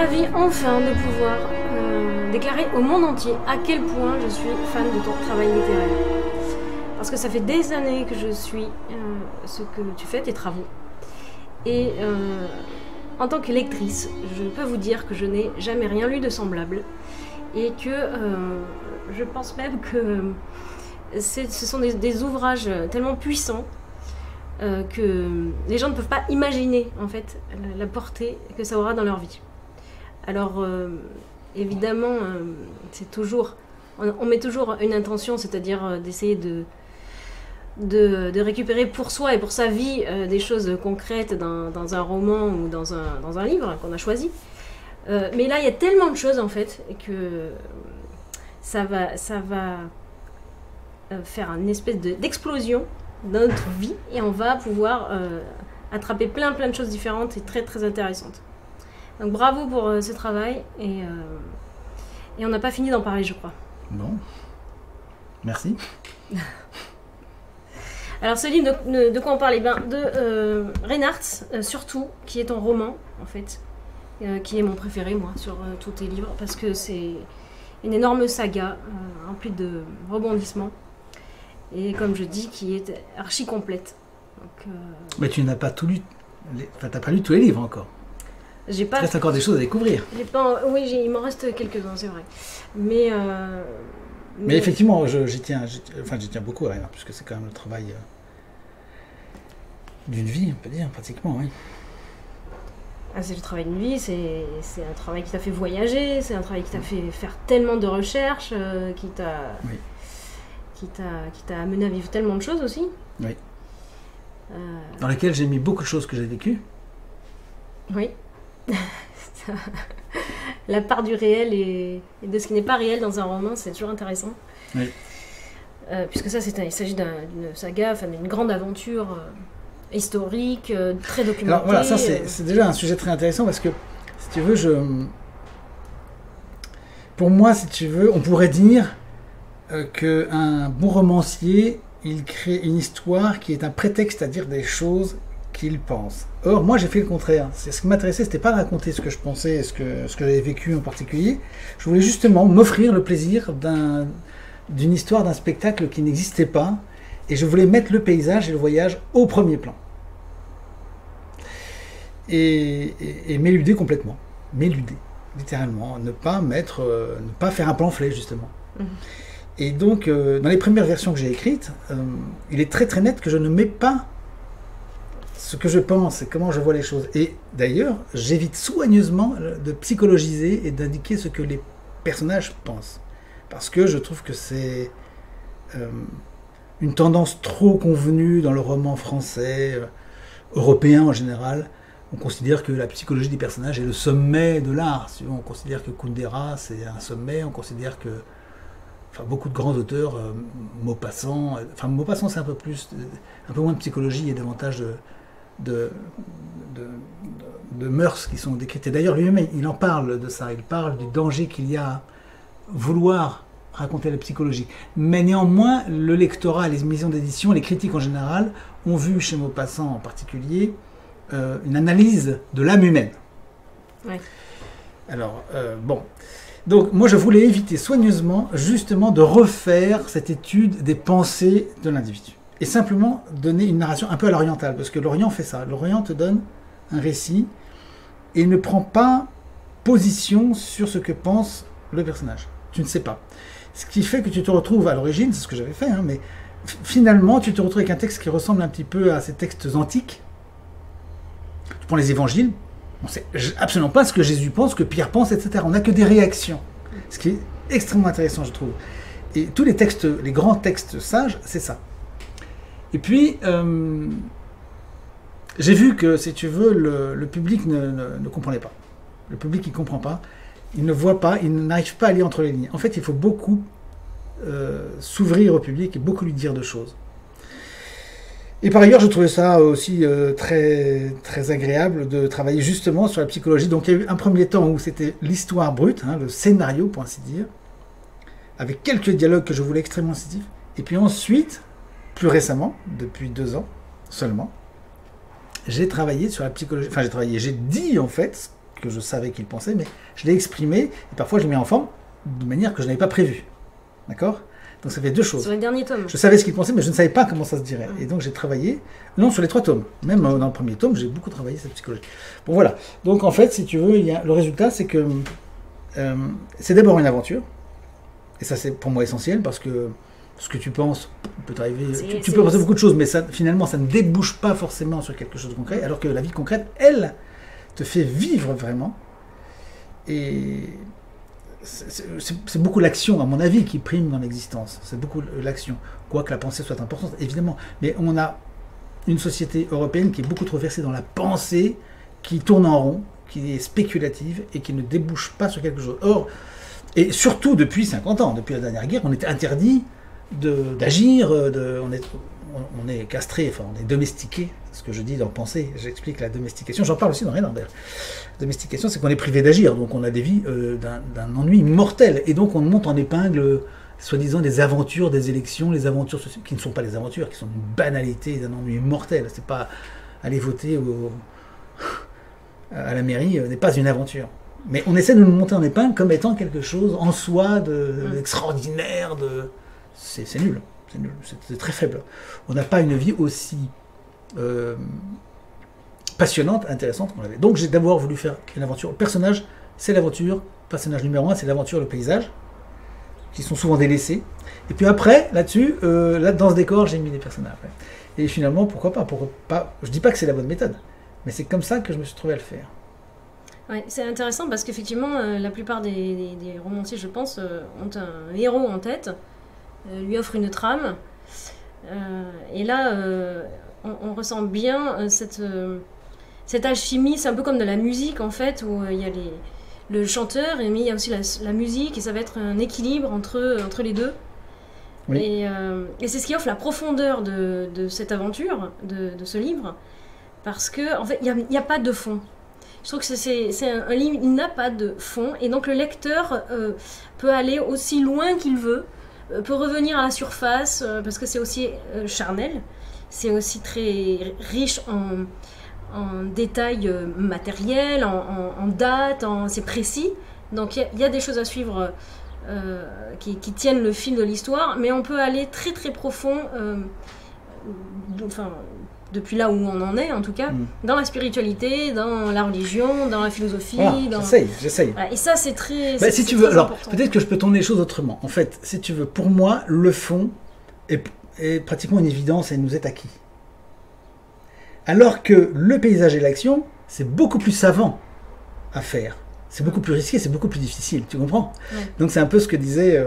ravie enfin de pouvoir déclarer au monde entier à quel point je suis fan de ton travail littéraire. Parce que ça fait des années que je suis ce que tu fais, tes travaux. Et en tant que lectrice, je peux vous dire que je n'ai jamais rien lu de semblable. Et que je pense même que ce sont des ouvrages tellement puissants que les gens ne peuvent pas imaginer en fait la portée que ça aura dans leur vie. Alors évidemment, c'est toujours, on met toujours une intention, c'est-à-dire d'essayer de récupérer pour soi et pour sa vie des choses concrètes dans un roman ou dans un livre qu'on a choisi. Mais là, il y a tellement de choses en fait que ça va faire une espèce d'explosion dans notre vie et on va pouvoir attraper plein de choses différentes et très très intéressantes. Donc bravo pour ce travail et on n'a pas fini d'en parler, je crois. Bon, merci. Alors ce livre, de quoi on parle? De Reinhardt, surtout, qui est ton roman en fait, qui est mon préféré moi sur tous tes livres parce que c'est une énorme saga remplie de rebondissements. Et comme je dis, qui est archi complète. Donc, mais tu n'as pas tout lu, enfin t'as pas lu tous les livres encore. J'ai pas. Il reste encore des choses à découvrir. Oui, il m'en reste quelques-uns, c'est vrai. Mais effectivement, j'y tiens beaucoup à rien, puisque c'est quand même le travail d'une vie, on peut dire, pratiquement, oui. Ah, c'est le travail d'une vie, c'est un travail qui t'a fait voyager, c'est un travail qui t'a fait faire tellement de recherches, qui t'a amené à vivre tellement de choses aussi. Oui. Dans lesquelles j'ai mis beaucoup de choses que j'ai vécues. Oui. La part du réel et de ce qui n'est pas réel dans un roman, c'est toujours intéressant. Oui. Puisque ça, il s'agit d'une saga, enfin d'une grande aventure historique, très documentée. Alors voilà, ça c'est déjà un sujet très intéressant parce que, si tu veux, pour moi, si tu veux, on pourrait dire qu'un bon romancier, il crée une histoire qui est un prétexte à dire des choses qu'il pense. Or, moi, j'ai fait le contraire. Ce qui m'intéressait, c'était pas de raconter ce que je pensais, ce que j'avais vécu en particulier. Je voulais justement m'offrir le plaisir d'une histoire, d'un spectacle qui n'existait pas, et je voulais mettre le paysage et le voyage au premier plan. Et m'éluder complètement. M'éluder, littéralement. Ne pas faire un pamphlet, justement. Mmh. Et donc, dans les premières versions que j'ai écrites, il est très très net que je ne mets pas ce que je pense et comment je vois les choses. Et d'ailleurs, j'évite soigneusement de psychologiser et d'indiquer ce que les personnages pensent. Parce que je trouve que c'est une tendance trop convenue dans le roman français, européen en général. On considère que la psychologie des personnages est le sommet de l'art. On considère que Kundera, c'est un sommet. On considère que beaucoup de grands auteurs, Maupassant, Maupassant c'est un peu moins de psychologie et davantage de mœurs qui sont décrites. Et d'ailleurs, lui-même, il en parle de ça. Il parle du danger qu'il y a à vouloir raconter la psychologie. Mais néanmoins, le lectorat, les maisons d'édition, les critiques en général, ont vu chez Maupassant en particulier une analyse de l'âme humaine. Ouais. Alors, bon. Donc, moi, je voulais éviter soigneusement, justement, de refaire cette étude des pensées de l'individu. Et simplement donner une narration un peu à l'orientale, parce que l'Orient fait ça. L'Orient te donne un récit et ne prend pas position sur ce que pense le personnage. Tu ne sais pas. Ce qui fait que tu te retrouves à l'origine, c'est ce que j'avais fait, mais finalement, tu te retrouves avec un texte qui ressemble un petit peu à ces textes antiques. Tu prends les évangiles, on ne sait absolument pas ce que Jésus pense, ce que Pierre pense, etc. On n'a que des réactions. Ce qui est extrêmement intéressant, je trouve. Et tous les textes, les grands textes sages, c'est ça. Et puis, j'ai vu que, si tu veux, le public ne comprenait pas. Le public, il ne comprend pas. Il ne voit pas, il n'arrive pas à lire entre les lignes. En fait, il faut beaucoup s'ouvrir au public et beaucoup lui dire de choses. Et par ailleurs, je trouvais ça aussi très, très agréable de travailler justement sur la psychologie. Donc il y a eu un premier temps où c'était l'histoire brute, le scénario pour ainsi dire, avec quelques dialogues que je voulais extrêmement sensitifs. Et puis ensuite, plus récemment, depuis 2 ans seulement, j'ai travaillé sur la psychologie. Enfin, j'ai dit en fait que je savais qu'il pensait, mais je l'ai exprimé, et parfois je l'ai mis en forme de manière que je n'avais pas prévue. D'accord ? Donc ça fait deux choses. Sur le dernier tome. Je savais ce qu'il pensait, mais je ne savais pas comment ça se dirait. Et donc j'ai travaillé, non, sur les 3 tomes. Même dans le premier tome, j'ai beaucoup travaillé cette psychologie. Bon voilà. Donc en fait, si tu veux, le résultat, c'est que c'est d'abord une aventure. Et ça, c'est pour moi essentiel, parce que ce que tu penses peut t'arriver. Tu peux penser beaucoup de choses, mais ça, finalement, ça ne débouche pas forcément sur quelque chose de concret, alors que la vie concrète, elle, te fait vivre vraiment. Et c'est beaucoup l'action, à mon avis, qui prime dans l'existence. C'est beaucoup l'action. Quoique la pensée soit importante, évidemment. Mais on a une société européenne qui est beaucoup trop versée dans la pensée, qui tourne en rond, qui est spéculative et qui ne débouche pas sur quelque chose. Or, et surtout depuis 50 ans, depuis la dernière guerre, on était interdit d'agir, on est castré, enfin on est domestiqué, c'est ce que je dis dans Pensée, j'explique la domestication, j'en parle aussi dans Rien d'ailleurs. Domestication, c'est qu'on est privé d'agir, donc on a des vies d'un ennui mortel, et donc on monte en épingle, soi-disant, des aventures, des élections, les aventures qui ne sont pas des aventures, qui sont une banalité d'un ennui mortel, c'est pas aller voter à la mairie, n'est pas une aventure. Mais on essaie de nous monter en épingle comme étant quelque chose en soi d'extraordinaire, c'est nul, c'est très faible. On n'a pas une vie aussi passionnante, intéressante qu'on l'avait. Donc j'ai d'abord voulu faire une aventure. Le personnage, c'est l'aventure. Personnage numéro 1, c'est l'aventure, le paysage, qui sont souvent délaissés. Et puis après, là-dessus, dans ce décor, j'ai mis des personnages. Ouais. Et finalement, pourquoi pas. Je dis pas que c'est la bonne méthode, mais c'est comme ça que je me suis trouvé à le faire. Ouais, c'est intéressant parce qu'effectivement, la plupart des romanciers, je pense, ont un héros en tête, lui offrent une trame, et là, on ressent bien cette alchimie. C'est un peu comme de la musique, en fait, où il y a le chanteur, mais il y a aussi la musique, et ça va être un équilibre entre les deux. Oui. Et c'est ce qui offre la profondeur de cette aventure, de ce livre, parce que en fait, il n'y a pas de fond. Je trouve que c'est un livre, il n'a pas de fond, et donc le lecteur peut aller aussi loin qu'il veut, peut revenir à la surface, parce que c'est aussi charnel, c'est aussi très riche en détails matériels, en dates, c'est précis, donc il y a des choses à suivre qui tiennent le fil de l'histoire, mais on peut aller très très profond, depuis là où on en est, en tout cas, dans la spiritualité, dans la religion, dans la philosophie. Voilà, j'essaye. Voilà, et ça, c'est très, si tu veux, alors, peut-être que je peux tourner les choses autrement. En fait, si tu veux, pour moi, le fond est pratiquement une évidence et nous est acquis. Alors que le paysage et l'action, c'est beaucoup plus savant à faire. C'est beaucoup plus risqué, c'est beaucoup plus difficile, tu comprends ? Ouais. Donc c'est un peu ce que disait,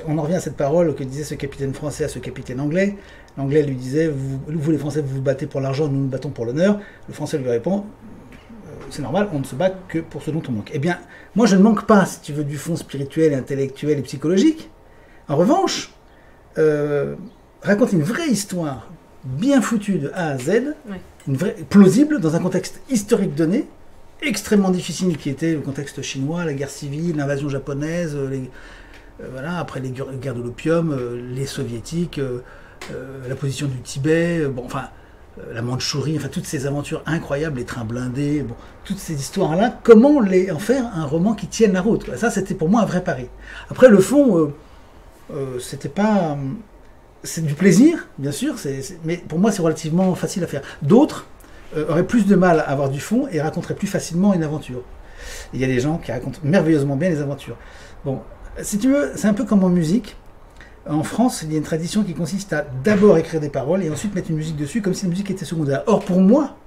on en revient à cette parole que disait ce capitaine français à ce capitaine anglais. L'anglais lui disait, vous les Français, vous vous battez pour l'argent, nous nous battons pour l'honneur. Le Français lui répond, c'est normal, on ne se bat que pour ce dont on manque. Eh bien, moi je ne manque pas, si tu veux, du fond spirituel, intellectuel et psychologique. En revanche, raconte une vraie histoire, bien foutue de A à Z, ouais. Plausible, dans un contexte historique donné, extrêmement difficile, qui était le contexte chinois, la guerre civile, l'invasion japonaise, après les guerres de l'opium, les soviétiques, la position du Tibet, la Mandchourie, toutes ces aventures incroyables, les trains blindés, toutes ces histoires-là, comment en faire un roman qui tienne la route, quoi. Ça, c'était pour moi un vrai pari. Après, le fond, c'était pas... c'est du plaisir, bien sûr, mais pour moi, c'est relativement facile à faire. D'autres auraient plus de mal à avoir du fond et raconteraient plus facilement une aventure. Il y a des gens qui racontent merveilleusement bien les aventures. Bon, si tu veux, c'est un peu comme en musique. En France, il y a une tradition qui consiste à d'abord écrire des paroles et ensuite mettre une musique dessus comme si la musique était secondaire. Or, pour moi,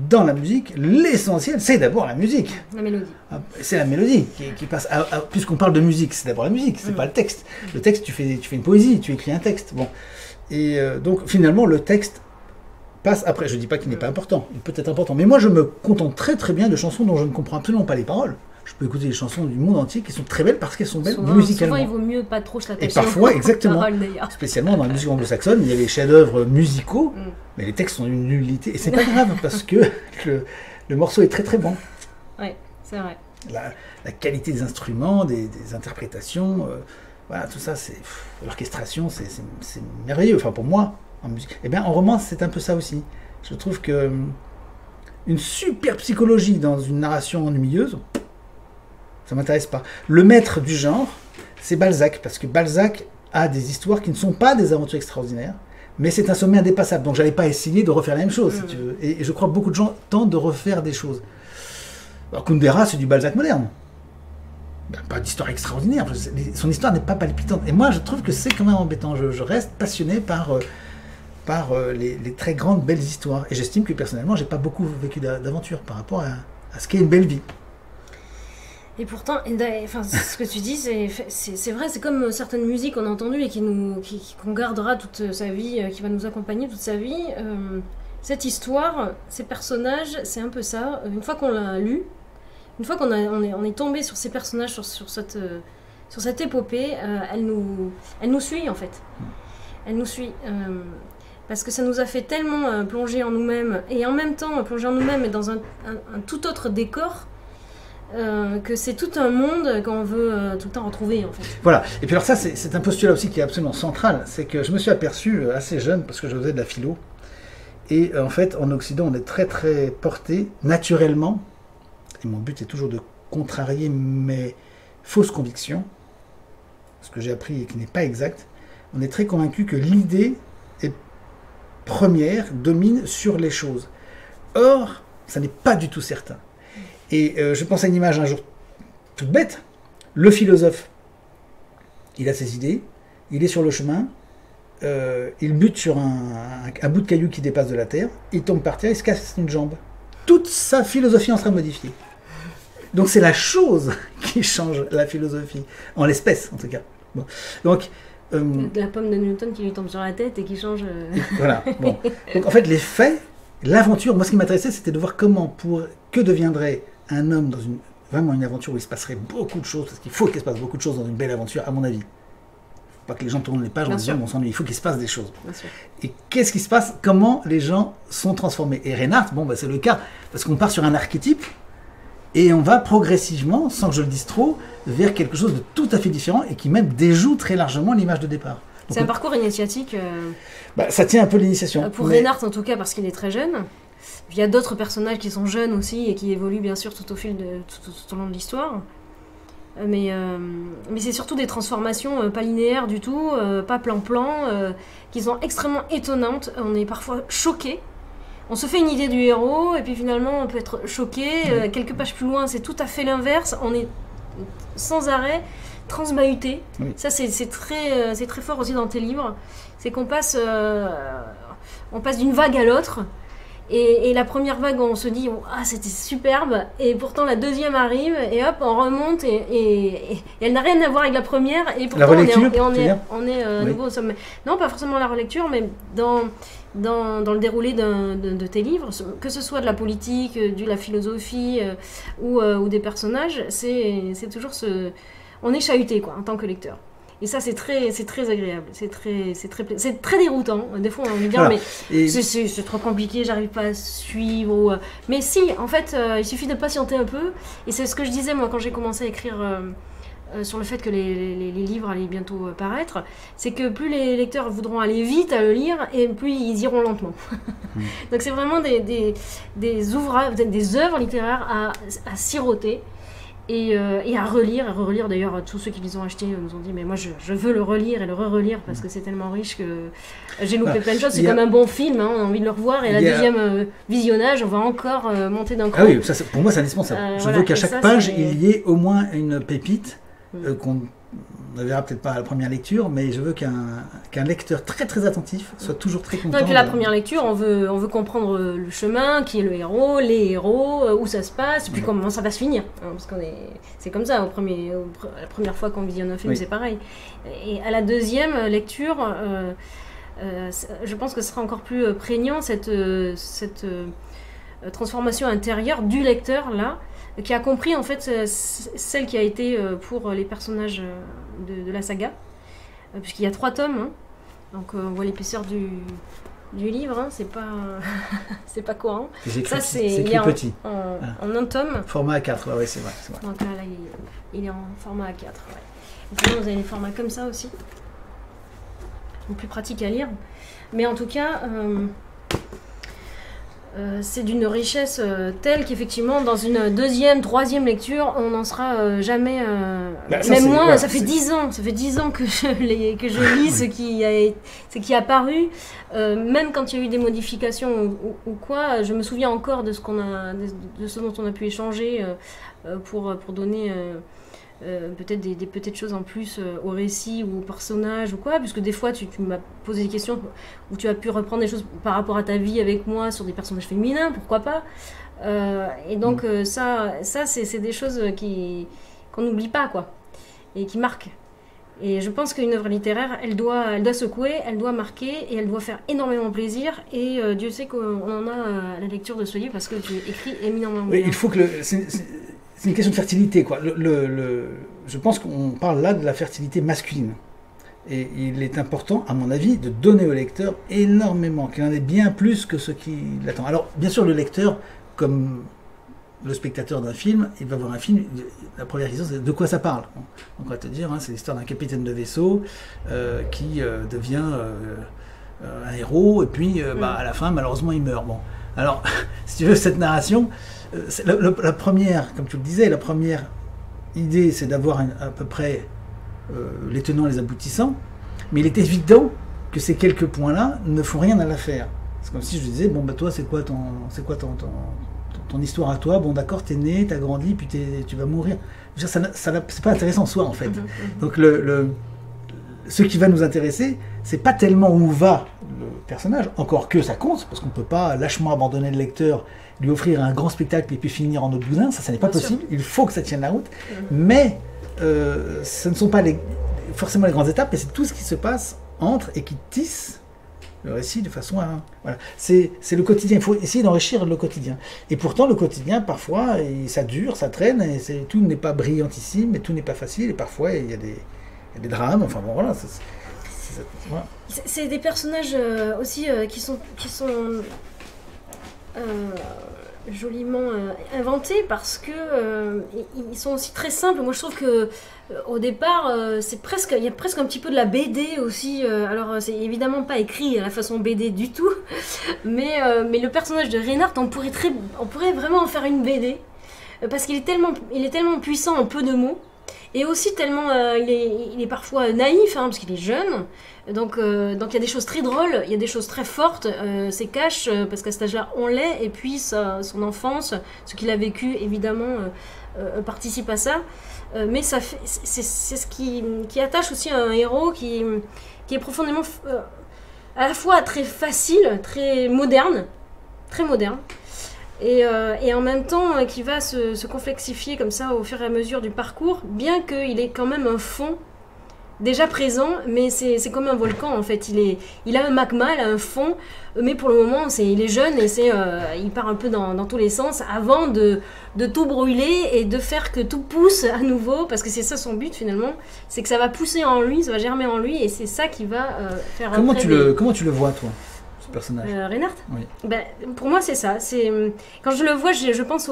dans la musique, l'essentiel, c'est d'abord la musique. La mélodie. C'est la mélodie qui passe. Puisqu'on parle de musique, c'est d'abord la musique, c'est pas le texte. Le texte, tu fais une poésie, tu écris un texte. Bon. Et donc, finalement, le texte passe après. Je ne dis pas qu'il n'est pas important, il peut être important. Mais moi, je me contente très très bien de chansons dont je ne comprends absolument pas les paroles. Je peux écouter des chansons du monde entier qui sont très belles parce qu'elles sont belles musicalement. Souvent, il vaut mieux pas trop se Et parfois, exactement. Spécialement dans la musique anglo-saxonne, il y a les chefs-d'œuvre musicaux, mais les textes sont d'une nullité. Et c'est pas grave parce que le morceau est très très bon. Oui, c'est vrai. La qualité des instruments, des interprétations, tout ça, l'orchestration, c'est merveilleux. Enfin, pour moi, en musique. Eh bien, en roman, c'est un peu ça aussi. Je trouve que Une super psychologie dans une narration ennuyeuse, ça ne m'intéresse pas. Le maître du genre, c'est Balzac, parce que Balzac a des histoires qui ne sont pas des aventures extraordinaires, mais c'est un sommet indépassable. Donc j'allais pas essayer de refaire la même chose, si tu veux. Et je crois que beaucoup de gens tentent de refaire des choses. Alors, Kundera, c'est du Balzac moderne. Ben, pas d'histoire extraordinaire. Son histoire n'est pas palpitante. Et moi, je trouve que c'est quand même embêtant. Je reste passionné par les très grandes, belles histoires. Et j'estime que personnellement, j'ai pas beaucoup vécu d'aventure par rapport à ce qu'est une belle vie. Et pourtant, ce que tu dis, c'est vrai, c'est comme certaines musiques qu'on a entendues et qu'on gardera toute sa vie, qui va nous accompagner toute sa vie. Cette histoire, ces personnages, c'est un peu ça. Une fois qu'on l'a lu, une fois on est tombé sur ces personnages, sur cette épopée, elle nous suit en fait. Elle nous suit. Parce que ça nous a fait tellement plonger en nous-mêmes, et en même temps plonger en nous-mêmes et dans un tout autre décor, que c'est tout un monde qu'on veut tout le temps retrouver en fait. Voilà, et puis alors ça c'est un postulat aussi qui est absolument central, c'est que je me suis aperçu assez jeune, parce que je faisais de la philo, et en fait en Occident on est très très porté naturellement, et mon but est toujours de contrarier mes fausses convictions, ce que j'ai appris et qui n'est pas exact, on est très convaincu que l'idée est première, domine sur les choses. Or, ça n'est pas du tout certain. Et je pense à une image un jour toute bête. Le philosophe, il a ses idées, il est sur le chemin, il bute sur un bout de caillou qui dépasse de la terre, il tombe par terre, il se casse une jambe. Toute sa philosophie en sera modifiée. Donc c'est la chose qui change la philosophie, en l'espèce en tout cas. Bon. Donc, la pomme de Newton qui lui tombe sur la tête et qui change... Voilà, bon. Donc en fait les faits, l'aventure, moi ce qui m'intéressait c'était de voir que deviendrait un homme dans vraiment une aventure où il se passerait beaucoup de choses, parce qu'il faut qu'il se passe beaucoup de choses dans une belle aventure, à mon avis. Il ne faut pas que les gens tournent les pages en disant on s'ennuie, il faut qu'il se passe des choses. Et qu'est-ce qui se passe? Comment les gens sont transformés? Et Reinhardt, c'est le cas, parce qu'on part sur un archétype, et on va progressivement, sans que je le dise trop, vers quelque chose de tout à fait différent, et qui même déjoue très largement l'image de départ. C'est un parcours initiatique. Ça tient un peu l'initiation. Pour Reinhardt en tout cas, parce qu'il est très jeune. Il y a d'autres personnages qui sont jeunes aussi et qui évoluent bien sûr tout au long de l'histoire. Mais c'est surtout des transformations pas linéaires du tout, pas plan-plan, qui sont extrêmement étonnantes. On est parfois choqué. On se fait une idée du héros et puis finalement on peut être choqué. Quelques pages plus loin, c'est tout à fait l'inverse. On est sans arrêt transbahuté. Oui. Ça c'est très fort aussi dans tes livres. C'est qu'on passe d'une vague à l'autre. Et la première vague, on se dit « Ah, c'était superbe !» Et pourtant, la deuxième arrive, et hop, on remonte, et elle n'a rien à voir avec la première, et pourtant, on est à nouveau au sommet. Non, pas forcément la relecture, mais dans le déroulé de tes livres, que ce soit de la politique, de la philosophie, ou des personnages, c'est toujours on est chahuté, quoi, en tant que lecteur. Et ça, c'est très agréable, c'est très déroutant. Des fois, on a envie de dire, mais c'est trop compliqué, j'arrive pas à suivre. Mais si, en fait, il suffit de patienter un peu. Et c'est ce que je disais, moi, quand j'ai commencé à écrire sur le fait que les livres allaient bientôt paraître, c'est que plus les lecteurs voudront aller vite à le lire, et plus ils iront lentement. Donc c'est vraiment des ouvrages, des œuvres littéraires à siroter. Et à relire d'ailleurs, tous ceux qui les ont achetés nous ont dit mais moi je veux le relire et le re-relire parce que c'est tellement riche que j'ai loupé plein de choses, c'est comme un bon film, hein, on a envie de le revoir et à la deuxième visionnage on va encore monter d'un cran. Ah oui, ça, pour moi c'est indispensable, je veux qu'à chaque page il y ait au moins une pépite qu'on ne verra peut-être pas à la première lecture, mais je veux qu'un lecteur très très attentif soit toujours très content. Non, et puis la première lecture, on veut comprendre le chemin, qui est le héros, les héros, où ça se passe, puis comment ça va se finir. Hein, parce c'est comme ça, la première fois qu'on visionne un film, c'est pareil. Et à la deuxième lecture, je pense que ce sera encore plus prégnant, cette transformation intérieure du lecteur, là, qui a compris en fait celle qui a été pour les personnages de la saga, puisqu'il y a 3 tomes, hein. Donc on voit l'épaisseur du livre, hein. C'est pas courant. Ça c'est écrit petit. En un tome. Format A4, ouais, c'est vrai. Donc là il est en format A4. Ouais. Et sinon vous avez les formats comme ça aussi, donc plus pratique à lire. Mais en tout cas, c'est d'une richesse telle qu'effectivement, dans une deuxième, troisième lecture, on n'en sera jamais. Même moi, ça fait 10 ans. Ça fait 10 ans que je lis ce qui est apparu. Même quand il y a eu des modifications ou quoi, je me souviens encore de ce dont on a pu échanger pour donner. Peut-être des petites choses en plus au récit ou au personnage ou quoi, puisque des fois tu m'as posé des questions où tu as pu reprendre des choses par rapport à ta vie avec moi sur des personnages féminins, pourquoi pas, et donc ça c'est des choses qu'on n'oublie pas, quoi, et qui marquent. Et je pense qu'une œuvre littéraire, elle doit secouer, elle doit marquer, et elle doit faire énormément plaisir, et Dieu sait qu'on en a à la lecture de ce livre, parce que tu écris éminemment bien. Oui, il faut que c'est une question de fertilité, quoi. Je pense qu'on parle là de la fertilité masculine. Et il est important, à mon avis, de donner au lecteur énormément, qu'il en ait bien plus que ce qu'il attend. Alors, bien sûr, le lecteur, comme le spectateur d'un film, il va voir un film, la première question, c'est de quoi ça parle. On va te dire, c'est l'histoire d'un capitaine de vaisseau qui devient un héros, et puis à la fin, malheureusement, il meurt. Bon. Alors, si tu veux, cette narration... La première, comme tu le disais, la première idée, c'est d'avoir à peu près les tenants, les aboutissants, mais il est évident que ces quelques points-là ne font rien à l'affaire. C'est comme si je disais, bon, toi, c'est quoi ton histoire à toi? Bon, d'accord, t'es né, t'as grandi, puis tu vas mourir. C'est pas intéressant en soi, en fait. Donc, ce qui va nous intéresser, c'est pas tellement où va le personnage, encore que ça compte, parce qu'on peut pas lâchement abandonner le lecteur, lui offrir un grand spectacle et puis finir en autre boudin, ça n'est pas possible, il faut que ça tienne la route, mais ce ne sont pas forcément les grandes étapes, mais c'est tout ce qui se passe entre et qui tisse le récit de façon à... Voilà. C'est le quotidien, il faut essayer d'enrichir le quotidien. Et pourtant, le quotidien, parfois, ça dure, ça traîne, et tout n'est pas brillantissime, et tout n'est pas facile, et parfois, il y a des drames, enfin bon, voilà. Voilà. C'est des personnages aussi qui sont joliment inventés, parce que ils sont aussi très simples. Moi je trouve que au départ il y a presque un petit peu de la BD aussi, alors c'est évidemment pas écrit à la façon BD du tout, mais le personnage de Reynard, on pourrait vraiment en faire une BD, parce qu'il est tellement puissant en peu de mots. Et aussi tellement, il est parfois naïf, parce qu'il est jeune. Donc il y a des choses très drôles, il y a des choses très fortes. C'est cash, parce qu'à cet âge-là, on l'est. Et puis son enfance, ce qu'il a vécu, évidemment, participe à ça. Mais c'est ce qui attache aussi à un héros qui est profondément, à la fois très facile, très moderne. Et en même temps qui va se complexifier comme ça au fur et à mesure du parcours, bien qu'il ait quand même un fond déjà présent, mais c'est comme un volcan en fait. Il a un magma, il a un fond, mais pour le moment il est jeune et il part un peu dans tous les sens avant de tout brûler et de faire que tout pousse à nouveau, parce que c'est ça son but finalement, c'est que ça va pousser en lui, ça va germer en lui, et c'est ça qui va faire... Comment tu le vois, toi, ce personnage? Reynard? Oui. Pour moi c'est ça, quand je le vois, je pense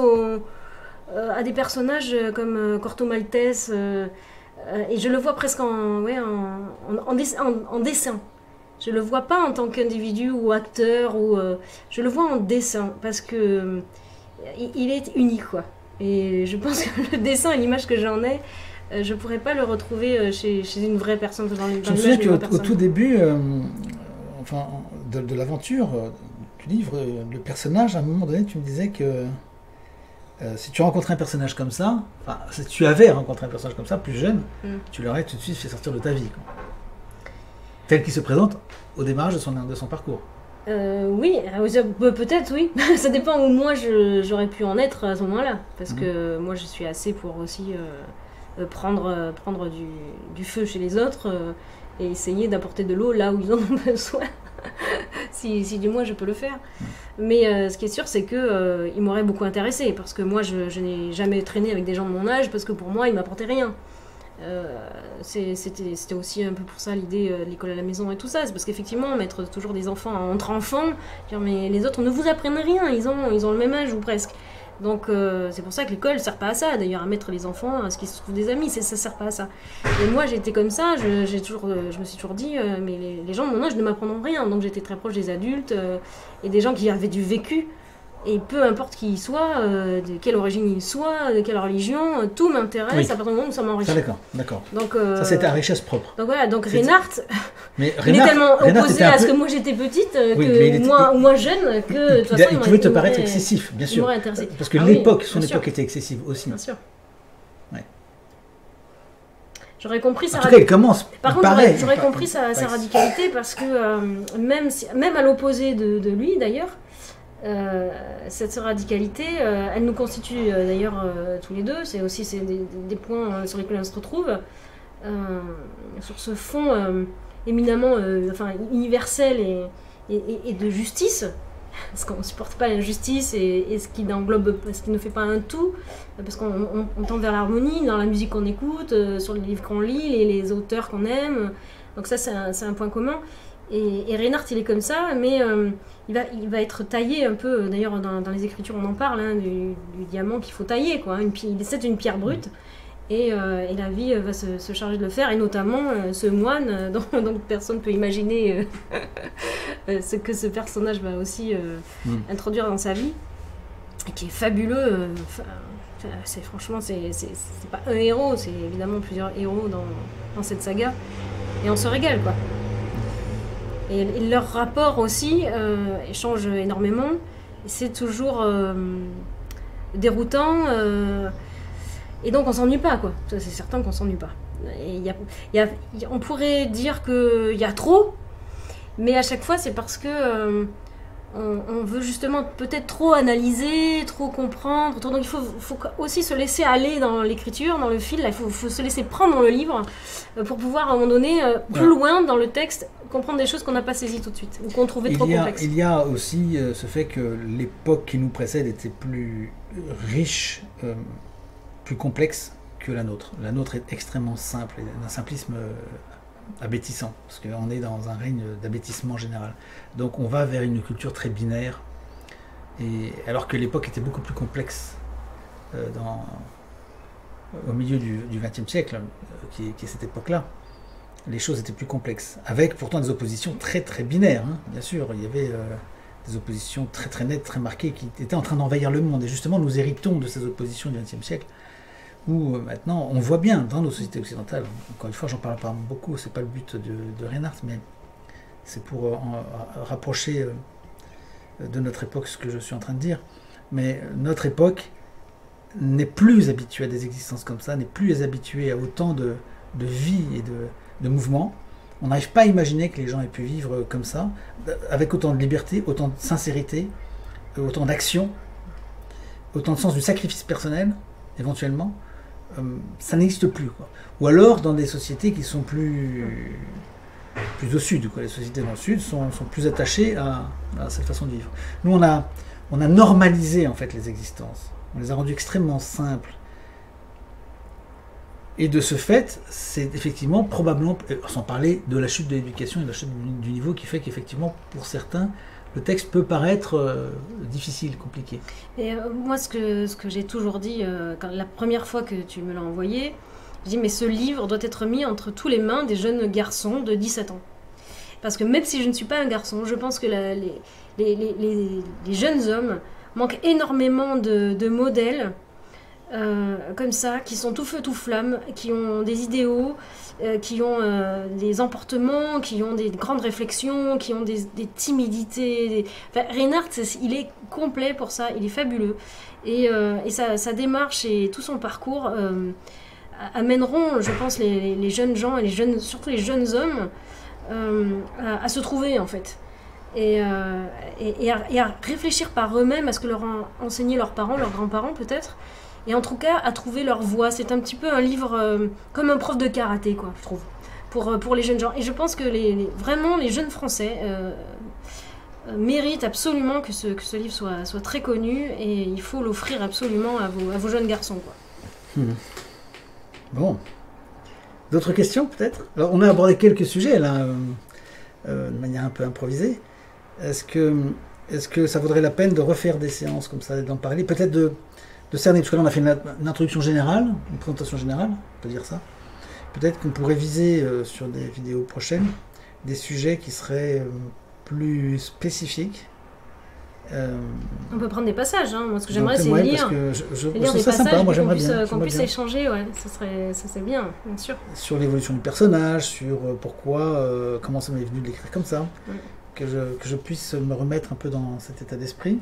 à des personnages comme Corto Maltese, et je le vois presque en dessin. Je le vois pas en tant qu'individu ou acteur, je le vois en dessin, parce que il est unique, quoi. Et je pense que le dessin et l'image que j'en ai, je pourrais pas le retrouver chez une vraie personne. Je me souviens qu'au tout début, de l'aventure du livre, le personnage, à un moment donné, tu me disais que si tu rencontrais un personnage comme ça, si tu avais rencontré un personnage comme ça, plus jeune, tu l'aurais tout de suite fait sortir de ta vie, quoi. Tel qu'il se présente au démarrage de son parcours. Oui, peut-être, oui. Ça dépend où moi j'aurais pu en être à ce moment-là. Parce que moi je suis assez pour aussi prendre du feu chez les autres et essayer d'apporter de l'eau là où ils en ont besoin. si du moins je peux le faire. Mais ce qui est sûr, c'est que il m'aurait beaucoup intéressé, parce que moi je n'ai jamais traîné avec des gens de mon âge, parce que pour moi ils m'apportaient rien. C'était aussi un peu pour ça l'idée de l'école à la maison et tout ça, c'est parce qu'effectivement mettre toujours des enfants entre enfants, dire mais les autres ne vous apprennent rien, ils ont le même âge ou presque. Donc c'est pour ça que l'école sert pas à ça, d'ailleurs, à mettre les enfants à ce qu'ils se trouvent des amis, ça sert pas à ça. Et moi j'étais comme ça, je me suis toujours dit mais les gens de mon âge ne m'apprendront rien, donc j'étais très proche des adultes et des gens qui avaient du vécu. Et peu importe qui il soit, de quelle origine il soit, de quelle religion, tout m'intéresse à partir du moment où ça m'enrichit. D'accord. Donc, ça, c'est ta richesse propre. Donc voilà, Reinhardt, il est tellement opposé à ce que moi j'étais petite, que moins jeune, que de toute façon, il pouvait te paraître excessif, bien sûr. Parce que son époque était excessive aussi. Bien sûr. J'aurais compris sa radicalité. Par contre, j'aurais compris sa radicalité parce que même à l'opposé de lui d'ailleurs, cette radicalité, elle nous constitue d'ailleurs tous les deux. C'est des points sur lesquels on se retrouve sur ce fond éminemment universel et de justice. Parce qu'on ne supporte pas l'injustice et ce qui ne fait pas un tout, parce qu'on tend vers l'harmonie dans la musique qu'on écoute, sur les livres qu'on lit, les auteurs qu'on aime. Donc ça, c'est un point commun. Et Reinhardt, il est comme ça, mais il va être taillé un peu. D'ailleurs, dans les Écritures, on en parle, du diamant qu'il faut tailler, quoi. C'est une pierre brute. Et la vie va se charger de le faire, et notamment ce moine dont personne ne peut imaginer ce que ce personnage va aussi introduire dans sa vie, et qui est fabuleux. Franchement, c'est pas un héros, c'est évidemment plusieurs héros dans cette saga, et on se régale, quoi. Et leur rapport aussi change énormément, c'est toujours déroutant. Et donc on s'ennuie pas, quoi. Ça, c'est certain qu'on s'ennuie pas. On pourrait dire qu'il y a trop, mais à chaque fois c'est parce que on veut justement peut-être trop analyser, trop comprendre. Donc il faut aussi se laisser aller dans l'écriture, dans le fil. Il faut se laisser prendre dans le livre pour pouvoir à un moment donné, plus loin dans le texte, comprendre des choses qu'on n'a pas saisies tout de suite, ou qu'on trouvait trop complexes. Il y a aussi ce fait que l'époque qui nous précède était plus riche, plus complexe que la nôtre. La nôtre est extrêmement simple, et d'un simplisme abêtissant, parce qu'on est dans un règne d'abêtissement général. Donc on va vers une culture très binaire, alors que l'époque était beaucoup plus complexe au milieu du XXe siècle, qui est cette époque-là. Les choses étaient plus complexes, avec pourtant des oppositions très très binaires, bien sûr. Il y avait des oppositions très très nettes, très marquées, qui étaient en train d'envahir le monde. Et justement, nous héritons de ces oppositions du XXe siècle, où maintenant, on voit bien dans nos sociétés occidentales, encore une fois, j'en parle pas beaucoup, c'est pas le but de Reinhardt, mais c'est pour rapprocher de notre époque ce que je suis en train de dire. Mais notre époque n'est plus habituée à des existences comme ça, n'est plus habituée à autant de vie et de mouvement. On n'arrive pas à imaginer que les gens aient pu vivre comme ça, avec autant de liberté, autant de sincérité, autant d'action, autant de sens du sacrifice personnel, éventuellement. Ça n'existe plus, quoi. Ou alors dans des sociétés qui sont plus au sud, quoi. Les sociétés dans le sud sont plus attachées à cette façon de vivre. Nous, on a normalisé en fait les existences. On les a rendues extrêmement simples. Et de ce fait, c'est effectivement probablement, sans parler de la chute de l'éducation et de la chute du niveau, qui fait qu'effectivement, pour certains, le texte peut paraître difficile, compliqué. Et moi, ce que j'ai toujours dit, la première fois que tu me l'as envoyé, je dis, mais ce livre doit être mis entre tous les mains des jeunes garçons de 17 ans. Parce que même si je ne suis pas un garçon, je pense que les jeunes hommes manquent énormément de modèles comme ça, qui sont tout feu tout flamme, qui ont des idéaux, qui ont des emportements, qui ont des grandes réflexions, qui ont des timidités. Reinhardt, il est complet pour ça, il est fabuleux. Et sa démarche et tout son parcours amèneront, je pense, les jeunes gens, et surtout les jeunes hommes, à se trouver, en fait. Et à réfléchir par eux-mêmes à ce que leur ont enseigné leurs parents, leurs grands-parents peut-être, et en tout cas à trouver leur voie. C'est un petit peu un livre comme un prof de karaté, quoi, je trouve, pour les jeunes gens. Et je pense que vraiment les jeunes Français méritent absolument que ce livre soit très connu, et il faut l'offrir absolument à vos jeunes garçons, quoi. Bon. D'autres questions peut-être? Alors on a abordé quelques sujets là, de manière un peu improvisée. Est-ce que ça vaudrait la peine de refaire des séances comme ça, d'en parler, peut-être de cerner, parce que là on a fait une introduction générale, une présentation générale, on peut dire ça. Peut-être qu'on pourrait viser sur des vidéos prochaines des sujets qui seraient plus spécifiques On peut prendre des passages, hein. Moi ce que j'aimerais c'est ouais, lire, parce que je lire des ça passages sympa, moi et qu'on j'aimerais puisse, bien. qu'on puisse échanger, ouais, ça c'est bien sûr. Sur l'évolution du personnage, sur pourquoi, comment ça m'est venu de l'écrire comme ça, que je puisse me remettre un peu dans cet état d'esprit.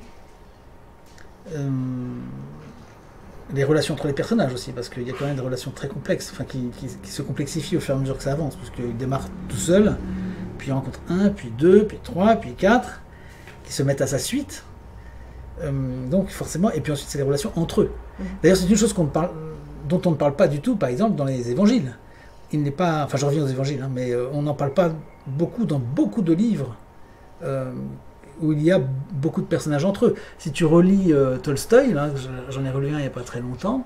Les relations entre les personnages aussi, parce qu'il y a quand même des relations très complexes, enfin qui se complexifient au fur et à mesure que ça avance, parce qu'il démarre tout seul, puis il rencontre 1, puis 2, puis 3, puis 4, qui se mettent à sa suite. Donc forcément, et puis ensuite c'est les relations entre eux. D'ailleurs c'est une chose dont on ne parle pas du tout, par exemple dans les évangiles. Il n'est pas, enfin je reviens aux évangiles, hein, mais on n'en parle pas beaucoup dans beaucoup de livres où il y a beaucoup de personnages entre eux. Si tu relis Tolstoï, là, j'en ai relu un il n'y a pas très longtemps,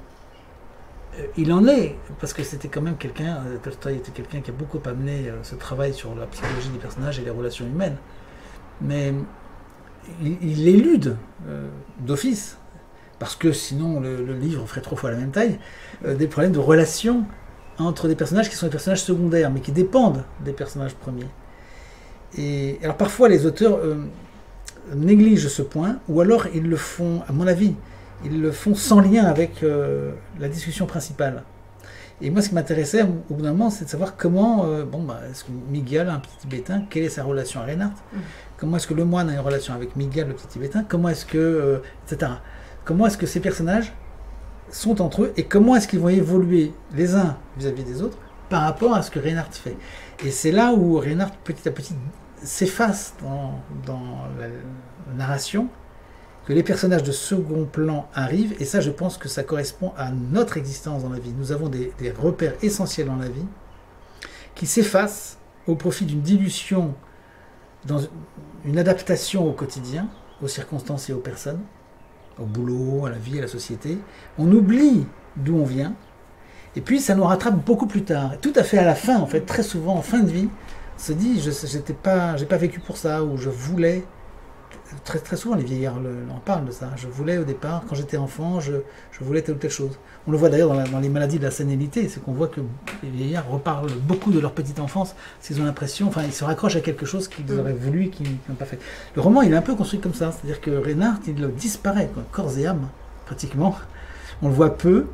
il en est, parce que c'était quand même quelqu'un, Tolstoï était quelqu'un qui a beaucoup amené ce travail sur la psychologie des personnages et les relations humaines. Mais il élude d'office, parce que sinon le livre ferait 3 fois la même taille, des problèmes de relations entre des personnages qui sont des personnages secondaires, mais qui dépendent des personnages premiers. Et alors parfois les auteurs négligent ce point, ou alors ils le font, à mon avis, ils le font sans lien avec la discussion principale. Et moi, ce qui m'intéressait au bout d'un moment, c'est de savoir comment, est-ce que Miguel, un petit Tibétain, quelle est sa relation à Reinhardt? Comment est-ce que le moine a une relation avec Miguel, le petit Tibétain? Comment est-ce que, etc. Comment est-ce que ces personnages sont entre eux et comment est-ce qu'ils vont évoluer les uns vis-à-vis des autres par rapport à ce que Reinhardt fait? Et c'est là où Reinhardt, petit à petit, s'efface dans la narration, que les personnages de second plan arrivent, et ça je pense que ça correspond à notre existence dans la vie. Nous avons des repères essentiels dans la vie qui s'effacent au profit d'une dilution, dans une adaptation au quotidien, aux circonstances et aux personnes, au boulot, à la vie, à la société. On oublie d'où on vient, et puis ça nous rattrape beaucoup plus tard. Et tout à fait à la fin, en fait, très souvent en fin de vie, on se dit, j'ai pas vécu pour ça, ou je voulais. Très, très souvent, les vieillards en parlent de ça. Je voulais au départ, quand j'étais enfant, je voulais telle ou telle chose. On le voit d'ailleurs dans les maladies de la sénilité, c'est qu'on voit que les vieillards reparlent beaucoup de leur petite enfance, parce qu'ils ont l'impression, enfin, ils se raccrochent à quelque chose qu'ils auraient voulu et qu'ils n'ont pas fait. Le roman, il est un peu construit comme ça, c'est-à-dire que Reinhardt, il disparaît, quoi, corps et âme, pratiquement. On le voit peu,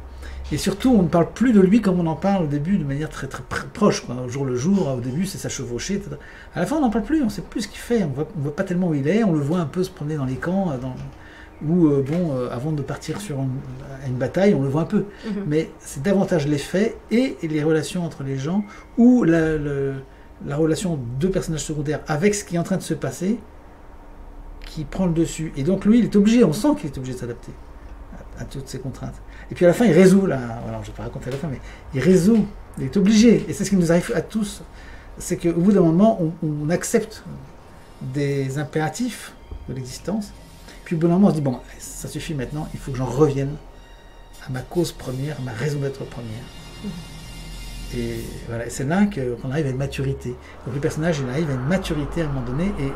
et surtout, on ne parle plus de lui comme on en parle au début, de manière très, très proche, quoi. Au jour le jour, au début, c'est sa chevauchée, etc. À la fin, on n'en parle plus, on ne sait plus ce qu'il fait, on ne voit pas tellement où il est, on le voit un peu se promener dans les camps, avant de partir sur une bataille, on le voit un peu. Mais c'est davantage les faits et les relations entre les gens, ou la relation de personnages secondaires avec ce qui est en train de se passer, qui prend le dessus. Et donc lui, il est obligé, on sent qu'il est obligé de s'adapter à toutes ces contraintes. Et puis à la fin, il résout, voilà, je ne vais pas raconter à la fin, mais il résout, il est obligé, et c'est ce qui nous arrive à tous, c'est qu'au bout d'un moment, on accepte des impératifs de l'existence, puis au bout d'un moment, on se dit, bon, ça suffit maintenant, il faut que j'en revienne à ma cause première, à ma raison d'être première. Et voilà, c'est là qu'on arrive à une maturité. Donc le personnage, il arrive à une maturité à un moment donné, et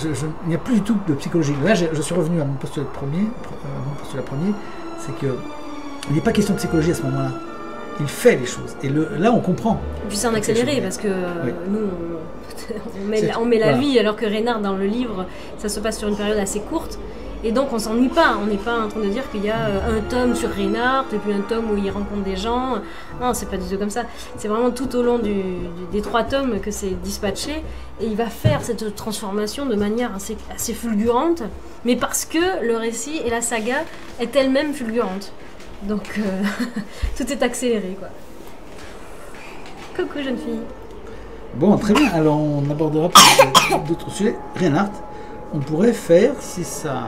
il n'y a plus du tout de psychologie. Là, je suis revenu à mon postulat premier, c'est qu'il n'est pas question de psychologie à ce moment-là. Il fait les choses. Et là, on comprend. Et puis c'est en accéléré, parce que nous, on met la vie, alors que Reinhardt, dans le livre, ça se passe sur une période assez courte. Et donc, on s'ennuie pas. On n'est pas en train de dire qu'il y a un tome sur Reinhardt, et puis un tome où il rencontre des gens. Non, c'est pas du tout comme ça. C'est vraiment tout au long des 3 tomes que c'est dispatché. Et il va faire cette transformation de manière assez fulgurante, mais parce que le récit et la saga est elle-même fulgurante. Donc, tout est accéléré, quoi. Coucou, jeune fille. Bon, très bien. Alors, on abordera peut-être d'autres sujets. Reinhardt, on pourrait faire, si ça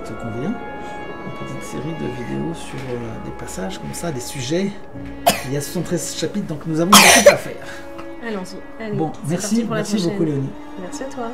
te convient, une petite série de vidéos sur des passages comme ça, des sujets. Il y a 73 chapitres, donc nous avons beaucoup à faire. Allons-y. Allez, bon, merci beaucoup Léonie. Merci à toi.